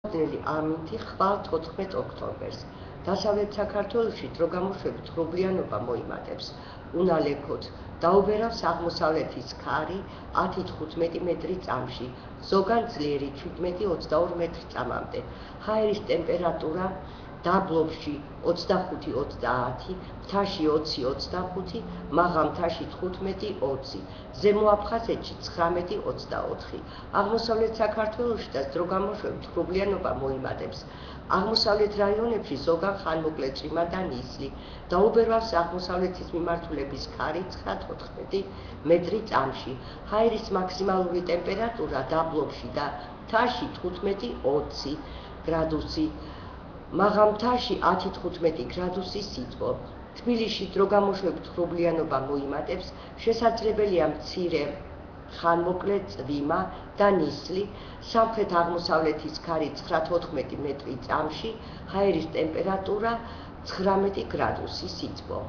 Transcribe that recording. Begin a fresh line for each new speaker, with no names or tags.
ამინთი ხვალ 14 ოქტომბერს. დასავლეთ საქართველოში დროგამოშვებით ღრუბლიანობა მოიმატებს. უნალექოთ დაუბერავს აღმოსავლეთის ქარი 10-15 მეტრი წამში, ზოგან ძლიერი 17-22 მეტრი წამამდე. ჰაერის ტემპერატურა დაბლობში 25-30, მთაში 20-25, მაღალ მთაში 15-20, ზემო აფხაზეთში 19-24. აღმოსავლეთ საქართველოშიც დროგამოშვებით ღრუბლიანობა მოიმატებს. აღმოსავლეთ რაიონებში ზოგან ხანმოკლე წვიმა და ნისლი. დაუბერავს აღმოსავლეთის მიმართულების ქარი 9-14 მეტრი წამში. ჰაერის მაქსიმალური ტემპერატურა დაბლობში და მთაში 15-20 გრადუსი. მაღალ მთაში 10-15 გრადუსი სითბო. თბილისში დროგამოშვებით ღრუბლიანობა მოიმატებს, შესაძლებელია მცირე ხანმოკლე წვიმა და ნისლი, სამხრეთ-აღმოსავლეთის ქარი 9-14 მეტრი წამში, ჰაერის ტემპერატურა 19 გრადუსი სითბო.